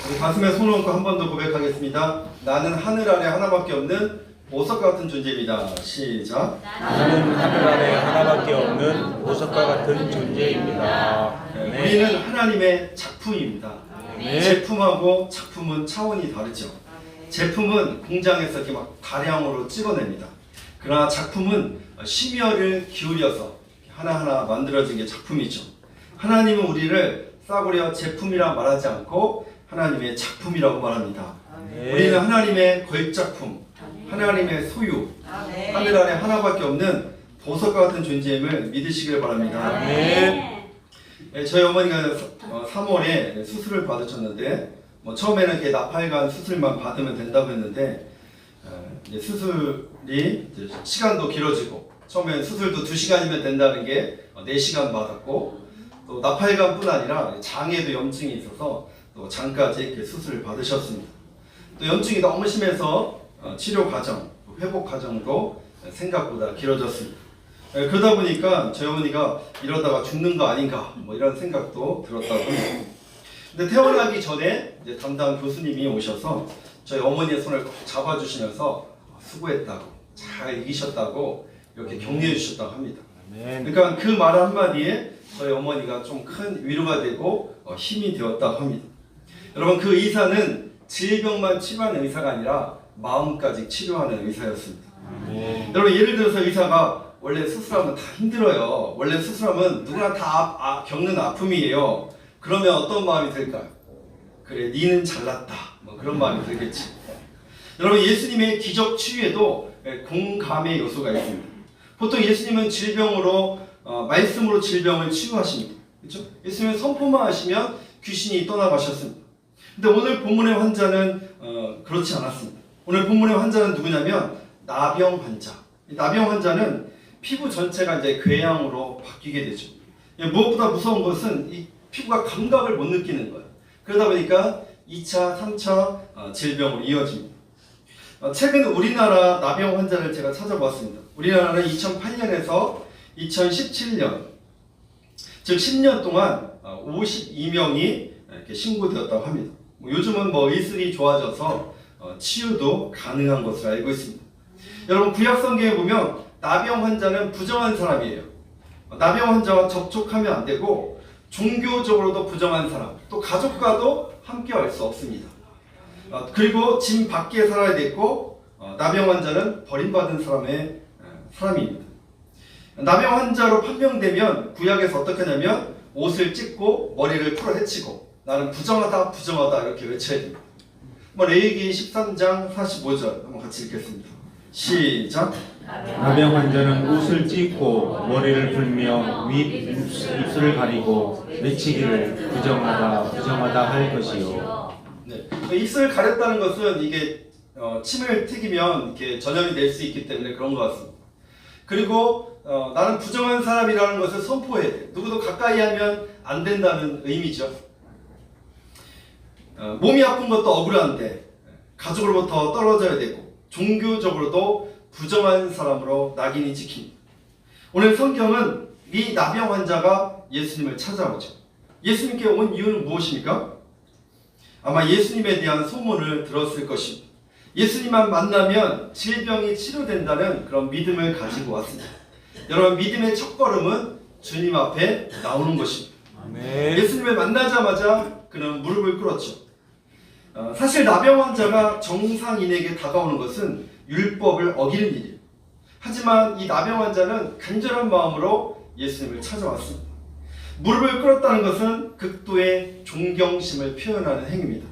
우리 가슴에 손을 얹고 한 번 더 고백하겠습니다. 나는 하늘 아래 하나밖에 없는 보석과 같은 존재입니다. 시작. 나는 하늘 아래 하나밖에 없는 보석과 같은 존재입니다. 네. 우리는 하나님의 작품입니다. 네. 제품하고 작품은 차원이 다르죠. 제품은 공장에서 이렇게 막 다량으로 찍어냅니다. 그러나 작품은 심혈을 기울여서 하나하나 만들어진 게 작품이죠. 하나님은 우리를 싸구려 제품이라 말하지 않고 하나님의 작품이라고 말합니다. 네. 우리는 하나님의 걸작품, 하나님의 소유, 하늘 아래 하나밖에 없는 보석과 같은 존재임을 믿으시길 바랍니다. 네. 저희 어머니가 3월에 수술을 받으셨는데 처음에는 이렇게 나팔관 수술만 받으면 된다고 했는데 이제 수술이 이제 시간도 길어지고 처음에는 수술도 2시간이면 된다는 게 4시간 받았고 또 나팔관뿐 아니라 장에도 염증이 있어서 또 장까지 이렇게 수술을 받으셨습니다. 또 염증이 너무 심해서 치료 과정, 회복 과정도 생각보다 길어졌습니다. 그러다 보니까 저희 어머니가 이러다가 죽는 거 아닌가 이런 생각도 들었다고 합니다. 근데 태어나기 전에 이제 담당 교수님이 오셔서 저희 어머니의 손을 꼭 잡아주시면서 수고했다고, 잘 이기셨다고 이렇게 격려해 주셨다고 합니다. 그러니까 그 말 한마디에 저희 어머니가 좀 큰 위로가 되고 힘이 되었다고 합니다. 여러분, 그 의사는 질병만 치료하는 의사가 아니라 마음까지 치료하는 의사였습니다. 여러분, 예를 들어서 의사가 원래 수술하면 다 힘들어요. 원래 수술하면 누구나 다 겪는 아픔이에요. 그러면 어떤 마음이 들까요? 그래, 니는 잘났다. 그런 마음이 들겠지. 여러분, 예수님의 기적 치유에도 공감의 요소가 있습니다. 보통 예수님은 질병으로 말씀으로 질병을 치유하십니다. 그렇죠? 예수님은 선포만 하시면 귀신이 떠나가셨습니다. 근데 오늘 본문의 환자는 그렇지 않았습니다. 오늘 본문의 환자는 누구냐면 나병 환자. 나병 환자는 피부 전체가 이제 궤양으로 바뀌게 되죠. 무엇보다 무서운 것은 이 피부가 감각을 못 느끼는 거예요. 그러다 보니까 2차, 3차 질병으로 이어집니다. 최근 우리나라 나병 환자를 제가 찾아보았습니다. 우리나라는 2008년에서 2017년, 즉 10년 동안 52명이 이렇게 신고되었다고 합니다. 요즘은 의술이 좋아져서 치유도 가능한 것으로 알고 있습니다. 여러분, 구약 성경에 보면 나병 환자는 부정한 사람이에요. 나병 환자와 접촉하면 안 되고 종교적으로도 부정한 사람, 또 가족과도 함께 할 수 없습니다. 그리고 집 밖에 살아야 되고 나병 환자는 버림받은 사람입니다. 나병 환자로 판명되면 구약에서 어떻게 하냐면 옷을 찢고 머리를 풀어헤치고 나는 부정하다 부정하다 이렇게 외쳐야 됩니다. 레위기 13장 45절 한번 같이 읽겠습니다. 시작. 나병 환자는 옷을 찢고 머리를 풀며 입술을 가리고 외치기를 부정하다 부정하다 할 것이요. 네. 입술을 가렸다는 것은 이게 침을 튀기면 이렇게 전염이 될 수 있기 때문에 그런 것 같습니다. 그리고 나는 부정한 사람이라는 것을 선포해야 돼. 누구도 가까이 하면 안 된다는 의미죠. 몸이 아픈 것도 억울한데 가족으로부터 떨어져야 되고 종교적으로도 부정한 사람으로 낙인이 찍힙니다. 오늘 성경은 이 나병 환자가 예수님을 찾아오죠. 예수님께 온 이유는 무엇입니까? 아마 예수님에 대한 소문을 들었을 것입니다. 예수님만 만나면 질병이 치료된다는 그런 믿음을 가지고 왔습니다. 여러분, 믿음의 첫걸음은 주님 앞에 나오는 것입니다. 예수님을 만나자마자 그는 무릎을 꿇었죠. 사실 나병 환자가 정상인에게 다가오는 것은 율법을 어기는 일이에요. 하지만 이 나병 환자는 간절한 마음으로 예수님을 찾아왔습니다. 무릎을 꿇었다는 것은 극도의 존경심을 표현하는 행위입니다.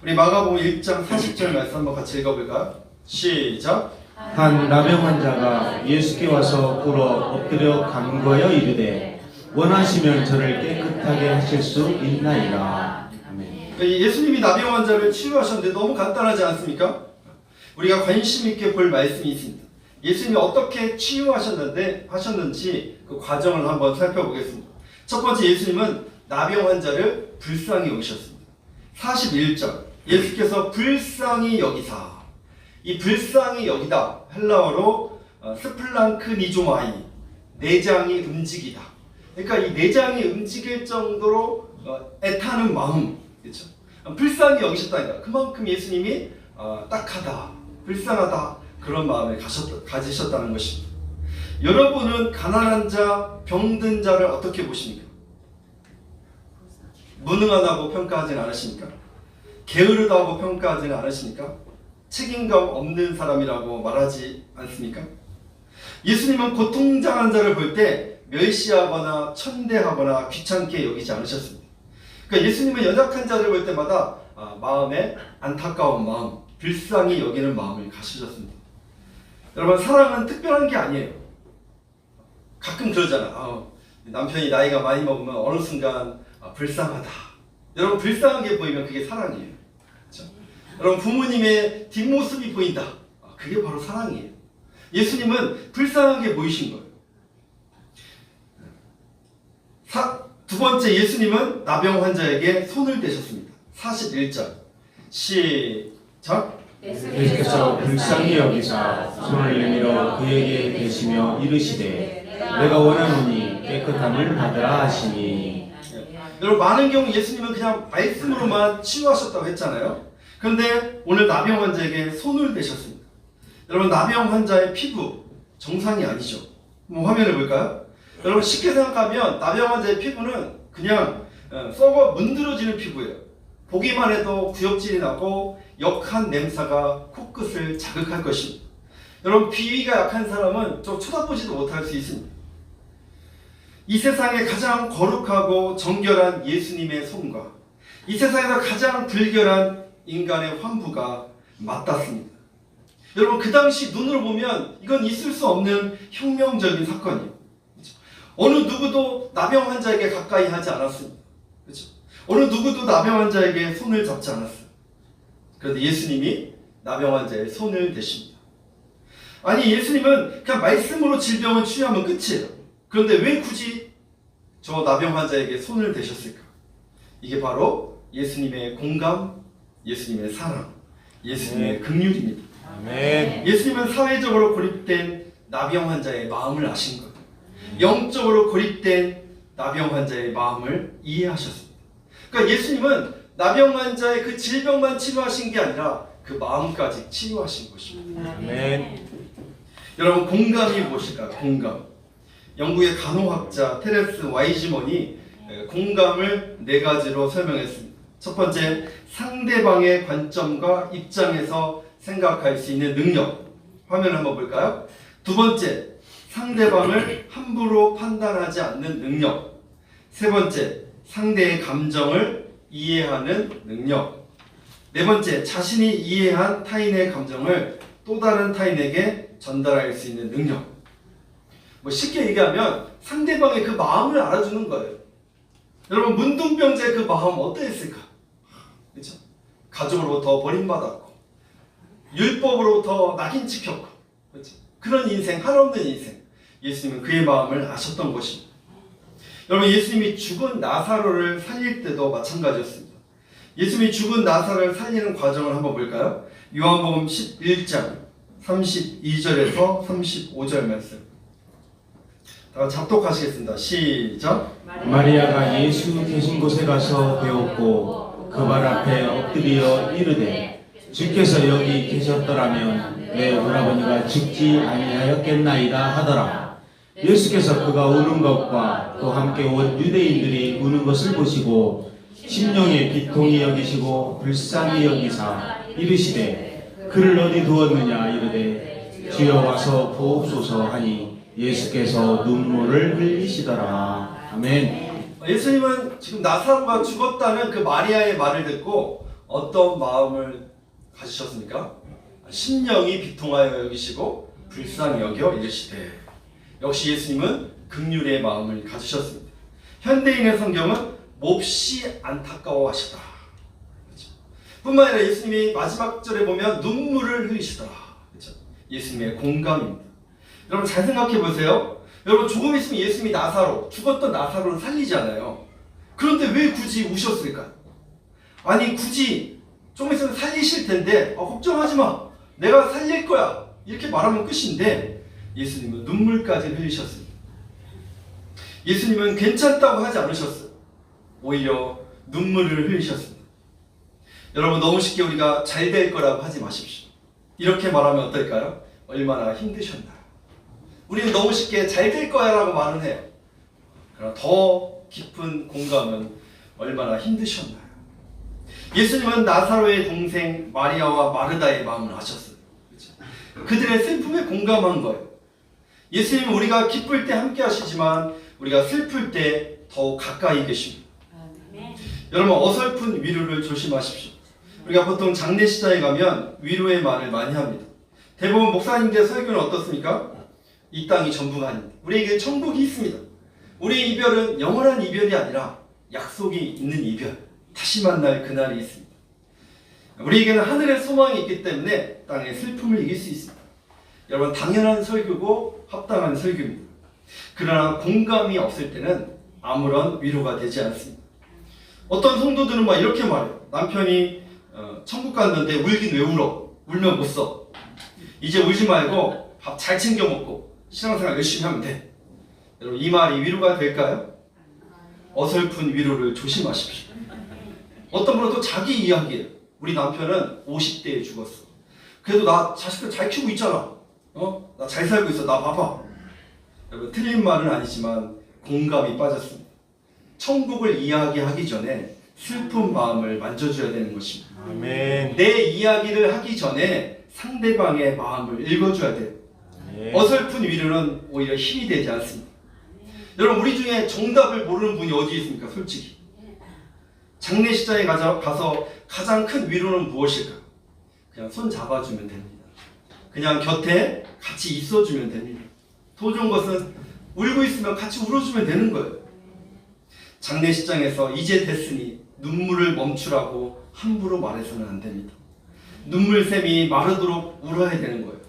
우리 마가복음 1장 40절 말씀 한번 같이 읽어볼까요? 시작. 한 나병 환자가 예수께 와서 꿇어 엎드려 간구하여 이르되 원하시면 저를 깨끗하게 하실 수 있나이다. 아멘. 예수님이 나병 환자를 치유하셨는데 너무 간단하지 않습니까? 우리가 관심 있게 볼 말씀이 있습니다. 예수님이 어떻게 치유하셨는지 그 과정을 한번 살펴보겠습니다. 첫 번째, 예수님은 나병 환자를 불쌍히 여기셨습니다. 41절, 예수께서 불쌍히 여기사, 이 불쌍히 여기다 헬라어로 스플랑크니조마이, 내장이 움직이다. 그러니까 이 내장이 움직일 정도로 애타는 마음, 그렇죠? 불쌍히 여기셨다니까. 그만큼 예수님이 딱하다, 불쌍하다 그런 마음을 가지셨다는 것입니다. 여러분은 가난한 자, 병든 자를 어떻게 보십니까? 무능하다고 평가하지는 않으십니까? 게으르다고 평가하지는 않으십니까? 책임감 없는 사람이라고 말하지 않습니까? 예수님은 고통당한 자를 볼 때 멸시하거나 천대하거나 귀찮게 여기지 않으셨습니다. 그러니까 예수님은 연약한 자를 볼 때마다 마음에 안타까운 마음, 불쌍히 여기는 마음을 가지셨습니다. 여러분, 사랑은 특별한 게 아니에요. 가끔 그러잖아. 남편이 나이가 많이 먹으면 어느 순간 불쌍하다. 여러분, 불쌍한 게 보이면 그게 사랑이에요. 그렇죠? 여러분, 부모님의 뒷모습이 보인다. 그게 바로 사랑이에요. 예수님은 불쌍한 게 보이신 거예요. 두 번째, 예수님은 나병 환자에게 손을 대셨습니다. 41절 시작. 예수께서 불쌍히 여기사 손을 내밀어 그에게 대시며 이르시되 내가 원하노니 깨끗함을 받으라 하시니. 여러분, 많은 경우 예수님은 그냥 말씀으로만 치유하셨다고 했잖아요. 그런데 오늘 나병 환자에게 손을 대셨습니다. 여러분, 나병 환자의 피부 정상이 아니죠. 한번 화면을 볼까요? 여러분, 쉽게 생각하면 나병 환자의 피부는 그냥 썩어 문드러지는 피부예요. 보기만 해도 구역질이 나고 역한 냄새가 코끝을 자극할 것입니다. 여러분, 비위가 약한 사람은 좀 쳐다보지도 못할 수 있습니다. 이 세상에 가장 거룩하고 정결한 예수님의 손과 이 세상에서 가장 불결한 인간의 환부가 맞닿습니다. 여러분, 그 당시 눈으로 보면 이건 있을 수 없는 혁명적인 사건이에요. 그렇죠? 어느 누구도 나병 환자에게 가까이 하지 않았습니다. 그렇죠? 어느 누구도 나병 환자에게 손을 잡지 않았어요. 그런데 예수님이 나병 환자의 손을 대십니다. 아니, 예수님은 그냥 말씀으로 질병을 치유하면 끝이에요. 그런데 왜 굳이 저 나병 환자에게 손을 대셨을까? 이게 바로 예수님의 공감, 예수님의 사랑, 예수님의 긍휼입니다. 아멘. 예수님은 사회적으로 고립된 나병 환자의 마음을 아신 거예요. 영적으로 고립된 나병 환자의 마음을 이해하셨습니다. 그러니까 예수님은 나병 환자의 그 질병만 치료하신 게 아니라 그 마음까지 치유하신 것입니다. 아멘. 여러분, 공감이 무엇일까요? 공감. 영국의 간호학자 테레스 와이즈먼이 공감을 4가지로 설명했습니다. 첫 번째, 상대방의 관점과 입장에서 생각할 수 있는 능력. 화면을 한번 볼까요? 두 번째, 상대방을 함부로 판단하지 않는 능력. 세 번째, 상대의 감정을 이해하는 능력. 네 번째, 자신이 이해한 타인의 감정을 또 다른 타인에게 전달할 수 있는 능력. 쉽게 얘기하면 상대방의 그 마음을 알아주는 거예요. 여러분, 문둥병자의 그 마음 어떠했을까? 그렇죠? 가족으로부터 버림받았고 율법으로부터 낙인 찍혔고, 그렇죠? 그런 인생, 한없는 인생. 예수님은 그의 마음을 아셨던 것입니다. 여러분, 예수님이 죽은 나사로를 살릴 때도 마찬가지였습니다. 예수님이 죽은 나사로를 살리는 과정을 한번 볼까요? 요한복음 11장 32절에서 35절 말씀. 다 같이 합독하시겠습니다. 시작. 마리아가 예수 계신 곳에 가서 배웠고 그 발 앞에 엎드려 이르되 주께서 여기 계셨더라면 내 오라버니가 죽지 아니하였겠나이다 하더라. 예수께서 그가 우는 것과 또 함께 온 유대인들이 우는 것을 보시고 심령의 비통히 여기시고 불쌍히 여기사 이르시되 그를 어디 두었느냐 이르되 주여 와서 보옵소서 하니 예수께서 눈물을 흘리시더라. 아멘. 예수님은 지금 나사로가 죽었다는 그 마리아의 말을 듣고 어떤 마음을 가지셨습니까? 심령이 비통하여 여기시고 불쌍히 여겨 이르시되. 역시 예수님은 긍휼의 마음을 가지셨습니다. 현대인의 성경은 몹시 안타까워하시다. 그렇죠? 뿐만 아니라 예수님이 마지막 절에 보면 눈물을 흘리시더라. 그렇죠? 예수님의 공감입니다. 여러분, 잘 생각해 보세요. 여러분, 조금 있으면 예수님이 죽었던 나사로를 살리잖아요. 그런데 왜 굳이 우셨을까요? 아니, 굳이 조금 있으면 살리실 텐데 걱정하지 마, 내가 살릴 거야, 이렇게 말하면 끝인데 예수님은 눈물까지 흘리셨습니다. 예수님은 괜찮다고 하지 않으셨어요. 오히려 눈물을 흘리셨습니다. 여러분 너무 쉽게 우리가 잘 될 거라고 하지 마십시오. 이렇게 말하면 어떨까요? 얼마나 힘드셨나요? 우리는 너무 쉽게 잘 될 거야 라고 말은 해요. 그러나 더 깊은 공감은 얼마나 힘드셨나요? 예수님은 나사로의 동생 마리아와 마르다의 마음을 아셨어요. 그렇죠? 그들의 슬픔에 공감한 거예요. 예수님은 우리가 기쁠 때 함께 하시지만 우리가 슬플 때 더 가까이 계십니다. 여러분 어설픈 위로를 조심하십시오. 우리가 보통 장례식장에 가면 위로의 말을 많이 합니다. 대부분 목사님들의 설교는 어떻습니까? 이 땅이 전부가 아닙니다. 우리에게 천국이 있습니다. 우리의 이별은 영원한 이별이 아니라 약속이 있는 이별, 다시 만날 그날이 있습니다. 우리에게는 하늘의 소망이 있기 때문에 땅의 슬픔을 이길 수 있습니다. 여러분 당연한 설교고 합당한 설교입니다. 그러나 공감이 없을 때는 아무런 위로가 되지 않습니다. 어떤 성도들은 막 이렇게 말해요. 남편이 천국 갔는데 울긴 왜 울어? 울면 못 써. 이제 울지 말고 밥 잘 챙겨 먹고 신앙생활 열심히 하면 돼. 여러분 이 말이 위로가 될까요? 어설픈 위로를 조심하십시오. 어떤 분은 또 자기 이야기예요. 우리 남편은 50대에 죽었어. 그래도 나 자식들 잘 키우고 있잖아. 나 잘 살고 있어. 나 봐봐. 여러분 틀린 말은 아니지만 공감이 빠졌습니다. 천국을 이야기하기 전에 슬픈 마음을 만져줘야 되는 것입니다. 아멘. 내 이야기를 하기 전에 상대방의 마음을 읽어줘야 돼요. 어설픈 위로는 오히려 힘이 되지 않습니다. 여러분 우리 중에 정답을 모르는 분이 어디 있습니까? 솔직히 장례식장에 가서 가장 큰 위로는 무엇일까? 그냥 손 잡아주면 됩니다. 그냥 곁에 같이 있어주면 됩니다. 더 좋은 것은 울고 있으면 같이 울어주면 되는 거예요. 장례식장에서 이제 됐으니 눈물을 멈추라고 함부로 말해서는 안 됩니다. 눈물샘이 마르도록 울어야 되는 거예요.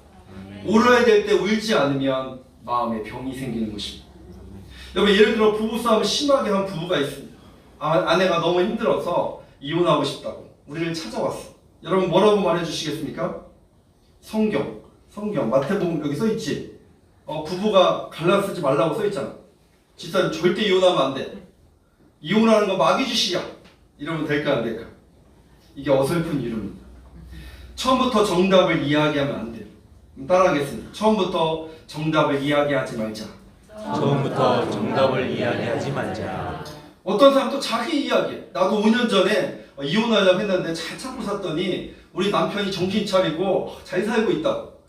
울어야 될 때 울지 않으면 마음에 병이 생기는 것입니다. 여러분 예를 들어 부부싸움 심하게 한 부부가 있습니다. 아내가 너무 힘들어서 이혼하고 싶다고 우리를 찾아왔어. 여러분 뭐라고 말해주시겠습니까? 성경 마태복음 여기 써있지? 부부가 갈라쓰지 말라고 써있잖아. 집사님 절대 이혼하면 안 돼. 이혼하는 건 마귀짓이야. 이러면 될까 안 될까? 이게 어설픈 위로입니다. 처음부터 정답을 이야기하면 안 돼요. 따라하겠습니다. 처음부터 정답을 이야기하지 말자. 처음부터 정답을 이야기하지 말자. 어떤 사람 또 자기 이야기. 나도 5년 전에 이혼하려고 했는데 잘 참고 샀더니 우리 남편이 정신 차리고 잘 살고 있다고.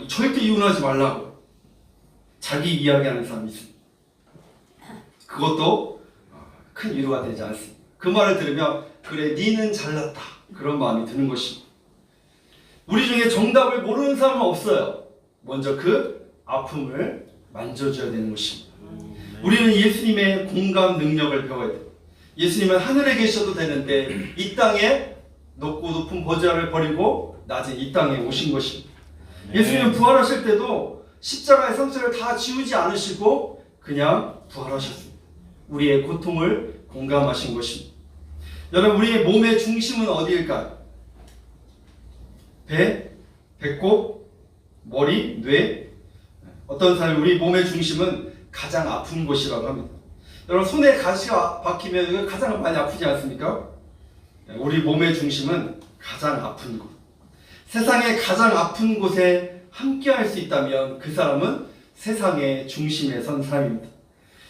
절대 이혼하지 말라고. 자기 이야기하는 사람이 있습니다. 그것도 큰 위로가 되지 않습니다. 그 말을 들으면 그래 니는 잘났다. 그런 마음이 드는 것입니다. 우리 중에 정답을 모르는 사람은 없어요. 먼저 그 아픔을 만져줘야 되는 것입니다. 우리는 예수님의 공감 능력을 배워야 돼요. 예수님은 하늘에 계셔도 되는데 이 땅에 높고 높은 보좌를 버리고 낮은 이 땅에 오신 것입니다. 예수님은 부활하실 때도 십자가의 상처를 다 지우지 않으시고 그냥 부활하셨습니다. 우리의 고통을 공감하신 것입니다. 여러분 우리의 몸의 중심은 어디일까요? 배, 배꼽, 머리, 뇌. 어떤 사람이 우리 몸의 중심은 가장 아픈 곳이라고 합니다. 여러분 손에 가시가 박히면 가장 많이 아프지 않습니까? 우리 몸의 중심은 가장 아픈 곳. 세상의 가장 아픈 곳에 함께 할 수 있다면 그 사람은 세상의 중심에 선 사람입니다.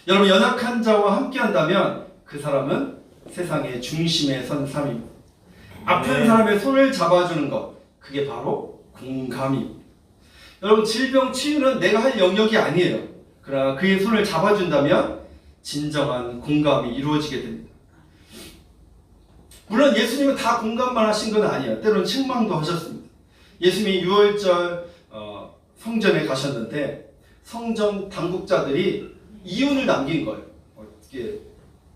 여러분 연약한 자와 함께 한다면 그 사람은 세상의 중심에 선 사람입니다. 아픈 사람의 손을 잡아주는 것, 그게 바로 공감입니다. 여러분 질병 치유는 내가 할 영역이 아니에요. 그러나 그의 손을 잡아준다면 진정한 공감이 이루어지게 됩니다. 물론 예수님은 다 공감만 하신 건 아니에요. 때로는 책망도 하셨습니다. 예수님이 유월절 성전에 가셨는데 성전 당국자들이 이윤을 남긴 거예요.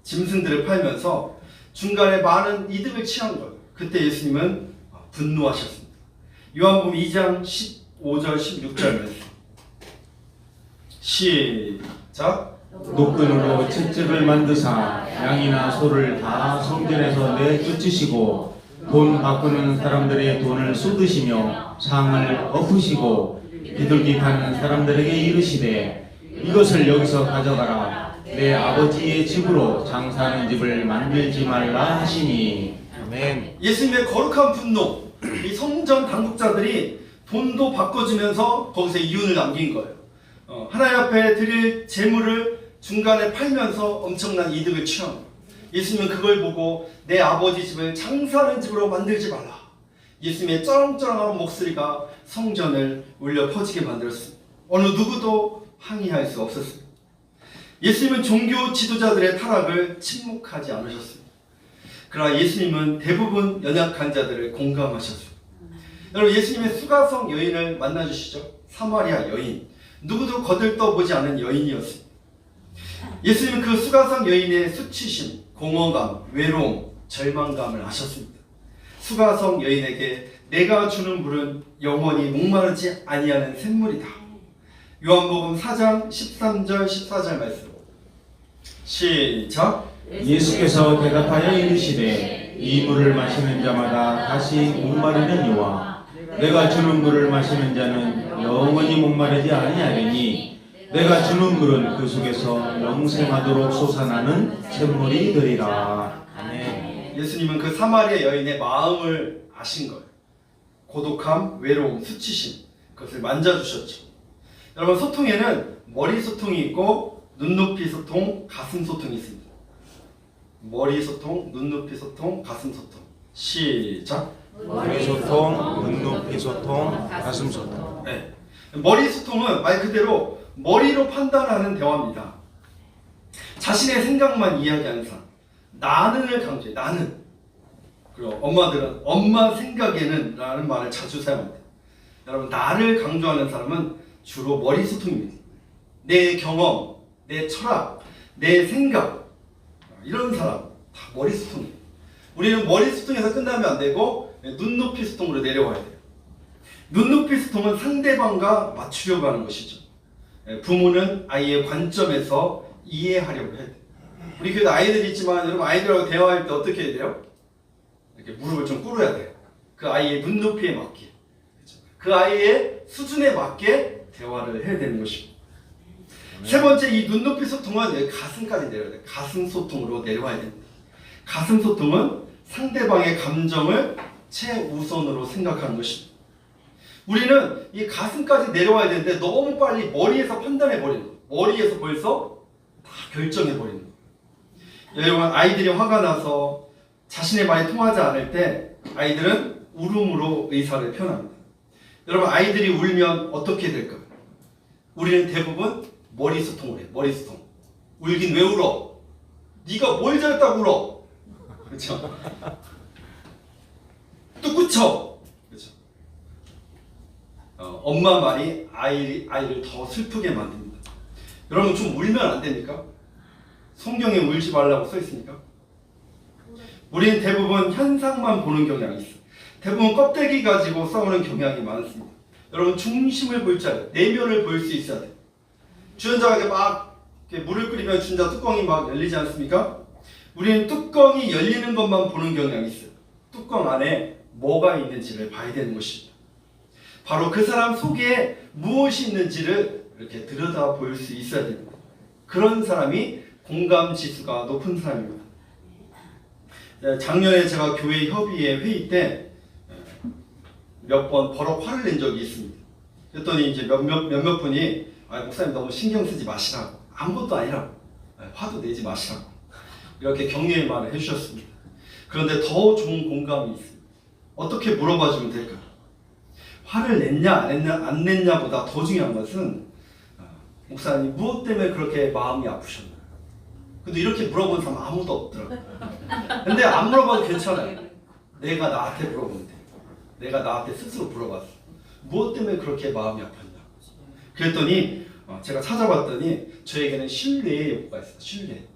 짐승들을 팔면서 중간에 많은 이득을 취한 거예요. 그때 예수님은 분노하셨습니다. 요한복음 2장 15절 16절 말씀 시작. 노끈으로 채찍을 만드사 양이나 소를 다 성전에서 내쫓으시고 돈 바꾸는 사람들의 돈을 쏟으시며 상을 엎으시고 비둘기 파는 사람들에게 이르시되 이것을 여기서 가져가라. 내 아버지의 집으로 장사하는 집을 만들지 말라 하시니. 아멘. 예수님의 거룩한 분노, 이 성전 당국자들이 돈도 바꿔주면서 거기서 이윤을 남긴 거예요. 하나님 앞에 드릴 재물을 중간에 팔면서 엄청난 이득을 취한 거예요. 예수님은 그걸 보고 내 아버지 집을 장사하는 집으로 만들지 말라. 예수님의 쩌렁쩌렁한 목소리가 성전을 울려 퍼지게 만들었습니다. 어느 누구도 항의할 수 없었습니다. 예수님은 종교 지도자들의 타락을 침묵하지 않으셨습니다. 그러나 예수님은 대부분 연약한 자들을 공감하셨습니다. 여러분, 예수님의 수가성 여인을 만나주시죠. 사마리아 여인, 누구도 거들떠보지 않은 여인이었습니다. 예수님은 그 수가성 여인의 수치심, 공허감, 외로움, 절망감을 아셨습니다. 수가성 여인에게 내가 주는 물은 영원히 목마르지 아니하는 샘물이다. 요한복음 4장 13절 14절 말씀 시작. 예수께서 대답하여 이르시되 이 물을 마시는 자마다 다시 목마르느니와 내가 주는 물을 마시는 자는 영원히 목마르지 아니하리니 내가 주는 물은 그 속에서 영생하도록 솟아나는 샘물이 되리라. 아멘. 예수님은 그 사마리아 여인의 마음을 아신 거예요. 고독함, 외로움, 수치심, 그것을 만져주셨죠. 여러분, 소통에는 머리 소통이 있고 눈높이 소통, 가슴 소통이 있습니다. 머리 소통, 눈높이 소통, 가슴 소통. 시작. 머리 소통, 눈높이 소통, 가슴 소통. 네. 머리 소통은 말 그대로 머리로 판단하는 대화입니다. 자신의 생각만 이야기하는 사람. 나는을 강조해. 나는. 그리고 엄마들은 엄마 생각에는 라는 말을 자주 사용합니다. 여러분, 나를 강조하는 사람은 주로 머리 소통입니다. 내 경험, 내 철학, 내 생각, 이런 사람 다 머리 소통이에요. 우리는 머리 소통에서 끝나면 안 되고 눈높이 소통으로 내려와야 돼요. 눈높이 소통은 상대방과 맞추려고 하는 것이죠. 부모는 아이의 관점에서 이해하려고 해야 돼요. 우리 교회도 아이들이 있지만 여러분, 아이들하고 대화할 때 어떻게 해야 돼요? 이렇게 무릎을 좀 꿇어야 돼요. 그 아이의 눈높이에 맞게, 그 아이의 수준에 맞게 대화를 해야 되는 것입니다. 세 번째, 이 눈높이 소통은 가슴까지 내려야 돼요. 가슴 소통으로 내려와야 됩니다. 가슴 소통은 상대방의 감정을 최우선으로 생각하는 것입니다. 우리는 이 가슴까지 내려와야 되는데 너무 빨리 머리에서 판단해 버리는 거예요. 머리에서 벌써 다 결정해 버리는 거예요. 여러분, 아이들이 화가 나서 자신의 말이 통하지 않을 때 아이들은 울음으로 의사를 표현합니다. 여러분, 아이들이 울면 어떻게 될까요? 우리는 대부분 머리 소통을 해요. 머리 소통. 울긴 왜 울어? 네가 뭘 잘했다고 울어? 그렇죠? 또 꾸쳐. 그렇죠? 엄마 말이 아이를 더 슬프게 만듭니다. 여러분, 좀 울면 안 됩니까? 성경에 울지 말라고 써 있으니까. 우리는 대부분 현상만 보는 경향이 있어요. 대부분 껍데기 가지고 싸우는 경향이 많습니다. 여러분, 중심을 볼 줄 알아요. 내면을 볼 수 있어야 돼요. 주전자가 이렇게 물을 끓이면 주전자 뚜껑이 막 열리지 않습니까? 우리는 뚜껑이 열리는 것만 보는 경향이 있어요. 뚜껑 안에 뭐가 있는지를 봐야 되는 것입니다. 바로 그 사람 속에 무엇이 있는지를 이렇게 들여다볼 수 있어야 됩니다. 그런 사람이 공감 지수가 높은 사람입니다. 작년에 제가 교회 협의회 회의 때 몇 번 버럭 화를 낸 적이 있습니다. 그랬더니 이제 몇몇 분이 목사님 너무 신경 쓰지 마시라고, 아무것도 아니라고, 화도 내지 마시라고 이렇게 격려의 말을 해주셨습니다. 그런데 더 좋은 공감이 있습니다. 어떻게 물어봐 주면 될까요? 화를 냈냐 안 냈냐보다 더 중요한 것은 목사님 무엇 때문에 그렇게 마음이 아프셨나요? 근데 이렇게 물어본 사람 아무도 없더라고요. 근데 안 물어봐도 괜찮아요. 내가 나한테 물어보면 돼. 내가 나한테 스스로 물어봤어. 무엇 때문에 그렇게 마음이 아팠냐? 그랬더니 제가 찾아봤더니 저에게는 신뢰의 욕구가 있어요. 신뢰.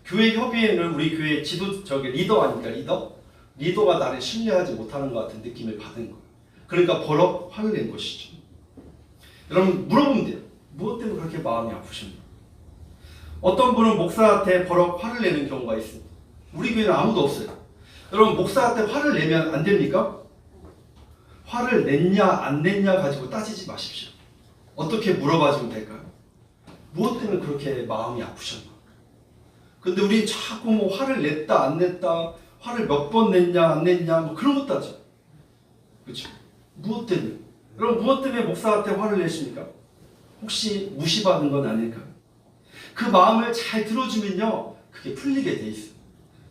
교회 협의회는 우리 교회 리더 아닙니까? 리더가 나를 신뢰하지 못하는 것 같은 느낌을 받은 거예요. 그러니까 버럭 화를 낸 것이죠. 여러분, 물어보면 돼요. 무엇 때문에 그렇게 마음이 아프셨나? 어떤 분은 목사한테 버럭 화를 내는 경우가 있습니다. 우리 교회는 아무도 없어요. 여러분, 목사한테 화를 내면 안 됩니까? 화를 냈냐 안 냈냐 가지고 따지지 마십시오. 어떻게 물어봐주면 될까요? 무엇 때문에 그렇게 마음이 아프셨나? 근데 우리 자꾸 화를 냈다 안 냈다, 화를 몇 번 냈냐 안 냈냐 뭐 그런 것도 하죠. 그렇죠? 무엇 때문에? 여러분 무엇 때문에 목사한테 화를 내십니까? 혹시 무시받은 건 아닐까요? 그 마음을 잘 들어주면요 그게 풀리게 돼 있어요.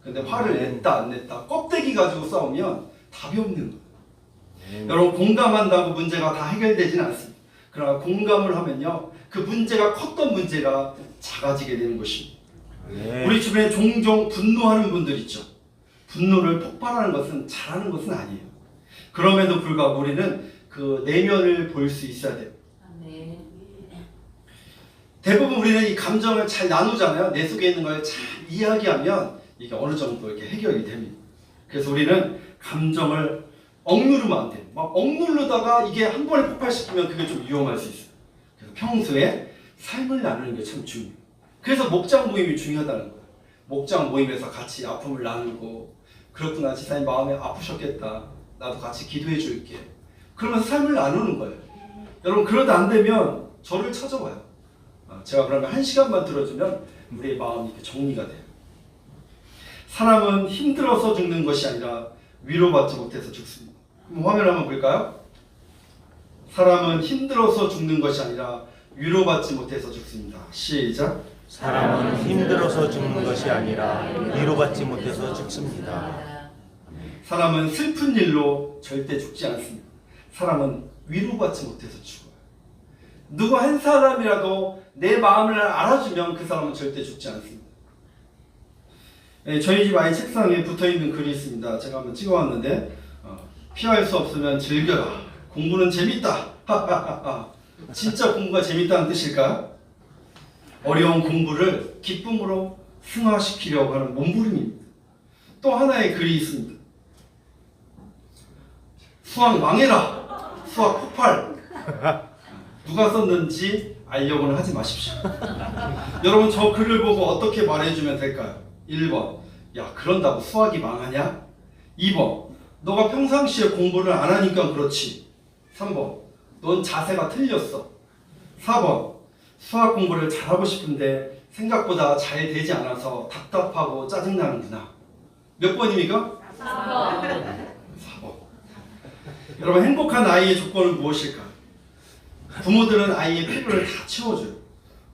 근데 화를 냈다 안 냈다 껍데기 가지고 싸우면 답이 없는 거예요. 여러분 공감한다고 문제가 다 해결되지는 않습니다. 그러나 공감을 하면요 그 문제가 컸던 문제가 작아지게 되는 것입니다. 우리 주변에 종종 분노하는 분들 있죠. 분노를 폭발하는 것은 잘하는 것은 아니에요. 그럼에도 불구하고 우리는 그 내면을 볼 수 있어야 돼요. 대부분 우리는 이 감정을 잘 나누잖아요. 내 속에 있는 걸 잘 이야기하면 이게 어느 정도 이렇게 해결이 됩니다. 그래서 우리는 감정을 억누르면 안 돼요. 막 억누르다가 이게 한 번에 폭발시키면 그게 좀 위험할 수 있어요. 그래서 평소에 삶을 나누는 게 참 중요해요. 그래서 목장 모임이 중요하다는 거예요. 목장 모임에서 같이 아픔을 나누고 그렇구나 지사님 마음이 아프셨겠다. 나도 같이 기도해 줄게. 그러면서 삶을 나누는 거예요. 여러분 그러다 안 되면 저를 찾아와요. 제가 그러면 1시간만 들어주면 우리의 마음이 정리가 돼요. 사람은 힘들어서 죽는 것이 아니라 위로받지 못해서 죽습니다. 그럼 화면 한번 볼까요? 사람은 힘들어서 죽는 것이 아니라 위로받지 못해서 죽습니다. 시작. 사람은 힘들어서 죽는 것이 아니라 위로받지 못해서 죽습니다. 사람은 슬픈 일로 절대 죽지 않습니다. 사람은 위로받지 못해서 죽어요. 누구 한 사람이라도 내 마음을 알아주면 그 사람은 절대 죽지 않습니다. 네, 저희 집 아이 책상에 붙어있는 글이 있습니다. 제가 한번 찍어왔는데 피할 수 없으면 즐겨라. 공부는 재밌다. 진짜 공부가 재밌다는 뜻일까요? 어려운 공부를 기쁨으로 승화시키려고 하는 몸부림입니다. 또 하나의 글이 있습니다. 수학 망해라. 수학 폭발. 누가 썼는지 알려고는 하지 마십시오. 여러분 저 글을 보고 어떻게 말해주면 될까요? 1번 야 그런다고 수학이 망하냐? 2번 너가 평상시에 공부를 안 하니까 그렇지. 3번 넌 자세가 틀렸어. 4번 수학 공부를 잘하고 싶은데 생각보다 잘 되지 않아서 답답하고 짜증나는구나. 몇 번입니까? 4번. 여러분 행복한 아이의 조건은 무엇일까? 부모들은 아이의 필요를 다 채워줘요.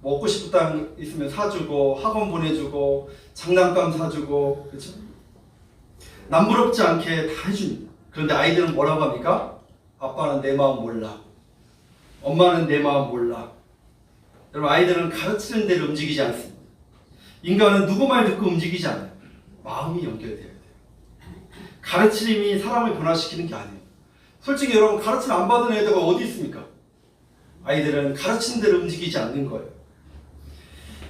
먹고 싶다 있으면 사주고 학원 보내주고 장난감 사주고 그렇죠? 남부럽지 않게 다 해줍니다. 그런데 아이들은 뭐라고 합니까? 아빠는 내 마음 몰라. 엄마는 내 마음 몰라. 여러분 아이들은 가르치는 대로 움직이지 않습니다. 인간은 누구 말 듣고 움직이지 않아요. 마음이 연결돼야 돼요. 가르침이 사람을 변화시키는 게 아니에요. 솔직히 여러분 가르침 안 받은 애들가 어디 있습니까? 아이들은 가르치는 대로 움직이지 않는 거예요.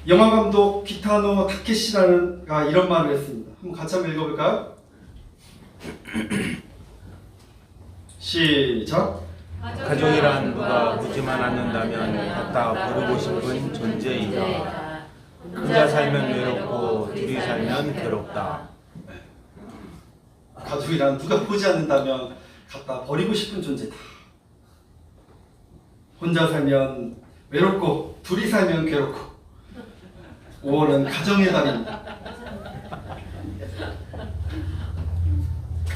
영화감독 기타노 타케시라는 이런 말을 했습니다. 한번 같이 한번 읽어볼까요? 시작. 가족이란 누가 묻지만 않는다면 갖다 부르고 싶은 존재이다. 혼자 살면 외롭고 둘이 살면 괴롭다. 가족이란 누가 보지 않는다면 갖다 버리고 싶은 존재다. 혼자 살면 외롭고 둘이 살면 괴롭고 5월은 가정의 달입니다.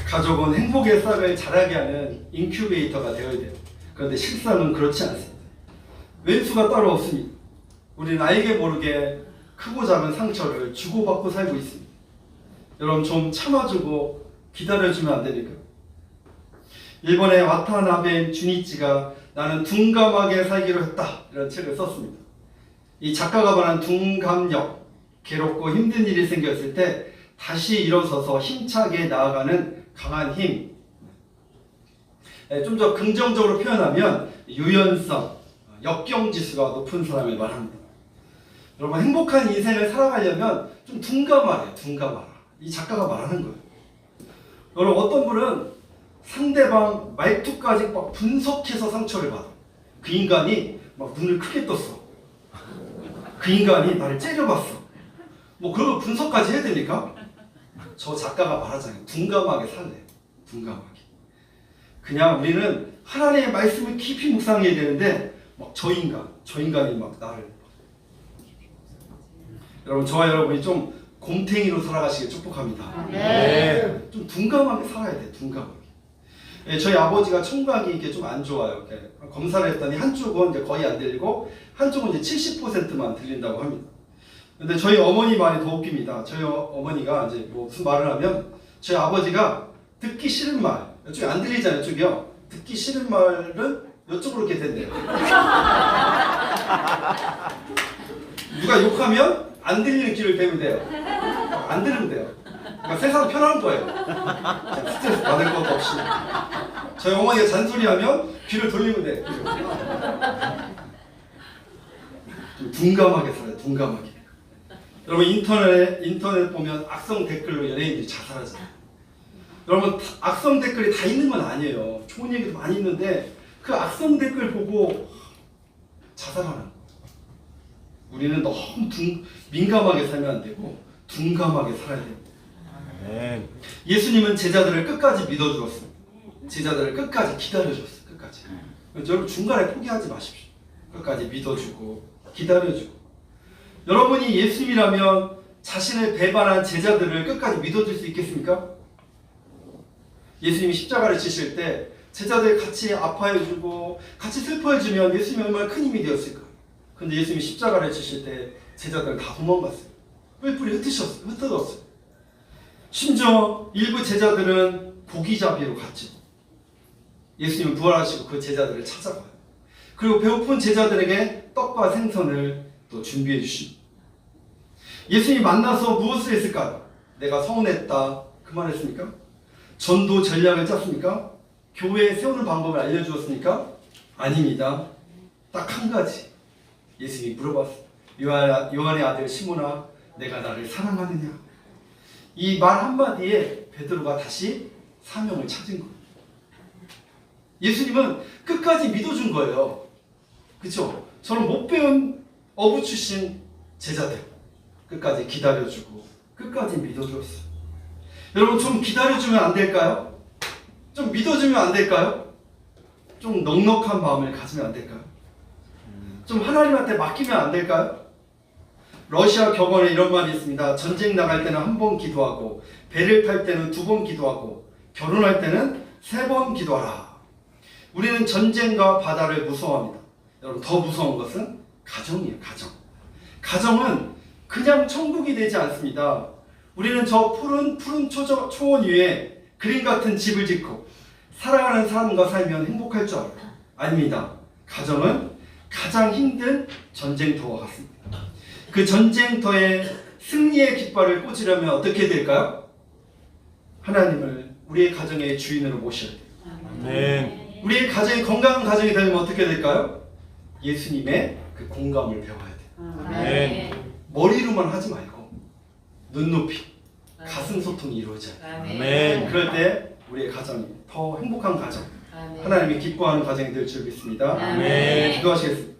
가족은 행복의 싹을 자라게 하는 인큐베이터가 되어야 돼요. 그런데 실상은 그렇지 않습니다. 왼수가 따로 없습니다. 우리는 알게 모르게 크고 작은 상처를 주고받고 살고 있습니다. 여러분 좀 참아주고 기다려주면 안 됩니까? 일본의 와타나베 주니치가 나는 둔감하게 살기로 했다 이런 책을 썼습니다. 이 작가가 말한 둔감력, 괴롭고 힘든 일이 생겼을 때 다시 일어서서 힘차게 나아가는 강한 힘. 좀 더 긍정적으로 표현하면 유연성, 역경지수가 높은 사람을 말합니다. 여러분 행복한 인생을 살아가려면 좀 둔감하래요. 둔감하라. 이 작가가 말하는 거예요. 여러분 어떤 분은 상대방 말투까지 막 분석해서 상처를 받아. 그 인간이 막 눈을 크게 떴어. 그 인간이 나를 째려봤어. 뭐 그런 걸 분석까지 해야 됩니까? 저 작가가 말하잖아요. 둔감하게 살래. 둔감하게. 그냥 우리는 하나님의 말씀을 깊이 묵상해야 되는데 막 저 인간이 막 나를 여러분 저와 여러분이 좀 곰탱이로 살아가시길 축복합니다. 네. 좀 둔감하게 살아야 돼. 둔감하게. 예, 저희 아버지가 청각이 이게 좀 안 좋아요. 이렇게 검사를 했더니 한쪽은 이제 거의 안 들리고 한쪽은 이제 70%만 들린다고 합니다. 근데 저희 어머니 말이 더 웃깁니다. 저희 어머니가 이제 뭐 무슨 말을 하면 저희 아버지가 듣기 싫은 말, 이쪽이 안 들리잖아요. 이쪽이요. 듣기 싫은 말은 이쪽으로 이렇게 된대요. 누가 욕하면 안 들리는 귀를 대면 돼요. 안 들으면 돼요. 그러니까 세상 편한 거예요. 스트레스 받을 것도 없이. 저희 어머니가 잔소리하면 귀를 돌리면 돼. 좀 둔감하게 살아요. 둔감하게. 여러분 인터넷 보면 악성 댓글로 연예인들이 자살하잖아요. 여러분 악성 댓글이 다 있는 건 아니에요. 좋은 얘기도 많이 있는데 그 악성 댓글 보고 자살하는 거예요. 우리는 너무 민감하게 살면 안 되고 둔감하게 살아야 됩니다. 예수님은 제자들을 끝까지 믿어주었어요. 제자들을 끝까지 기다려줬어요. 끝까지. 여러분 중간에 포기하지 마십시오. 끝까지 믿어주고 기다려주고. 여러분이 예수님이라면 자신을 배반한 제자들을 끝까지 믿어줄 수 있겠습니까? 예수님이 십자가를 지실 때 제자들 같이 아파해주고 같이 슬퍼해주면 예수님이 얼마나 큰 힘이 되었을까? 근데 예수님이 십자가를 지실 때 제자들은 다 도망갔어요. 뿔뿔이 흩어졌어요. 심지어 일부 제자들은 고기잡이로 갔죠. 예수님은 부활하시고 그 제자들을 찾아가요. 그리고 배고픈 제자들에게 떡과 생선을 또 준비해 주십니다. 예수님이 만나서 무엇을 했을까요? 내가 서운했다 그 말 했습니까? 전도 전략을 짰습니까? 교회에 세우는 방법을 알려주었습니까? 아닙니다. 딱 한 가지 예수님이 물어봤어요. 요한의 아들 시몬아 내가 나를 사랑하느냐? 이 말 한마디에 베드로가 다시 사명을 찾은 거예요. 예수님은 끝까지 믿어준 거예요. 그렇죠? 저는 못 배운 어부 출신 제자들 끝까지 기다려주고 끝까지 믿어줬어요. 여러분 좀 기다려주면 안 될까요? 좀 믿어주면 안 될까요? 좀 넉넉한 마음을 가지면 안 될까요? 좀 하나님한테 맡기면 안 될까요? 러시아 격언에 이런 말이 있습니다. 전쟁 나갈 때는 한 번 기도하고 배를 탈 때는 2번 기도하고 결혼할 때는 3번 기도하라. 우리는 전쟁과 바다를 무서워합니다. 여러분 더 무서운 것은 가정이에요. 가정. 가정은 그냥 천국이 되지 않습니다. 우리는 저 푸른 초원 위에 그림 같은 집을 짓고 사랑하는 사람과 살면 행복할 줄 알아요. 아닙니다. 가정은 가장 힘든 전쟁터와 같습니다. 그 전쟁터에 승리의 깃발을 꽂으려면 어떻게 될까요? 하나님을 우리의 가정의 주인으로 모셔야 돼요. 네. 우리의 가정이 건강한 가정이 되려면 어떻게 될까요? 예수님의 그 공감을 배워야 돼요. 네. 머리로만 하지 말고 눈높이, 가슴 소통이 이루어져요. 아멘. 그럴 때 우리의 가정이 더 행복한 가정, 하나님이 기뻐하는 가정이 될 줄 믿습니다. 아멘. 기도하시겠습니다.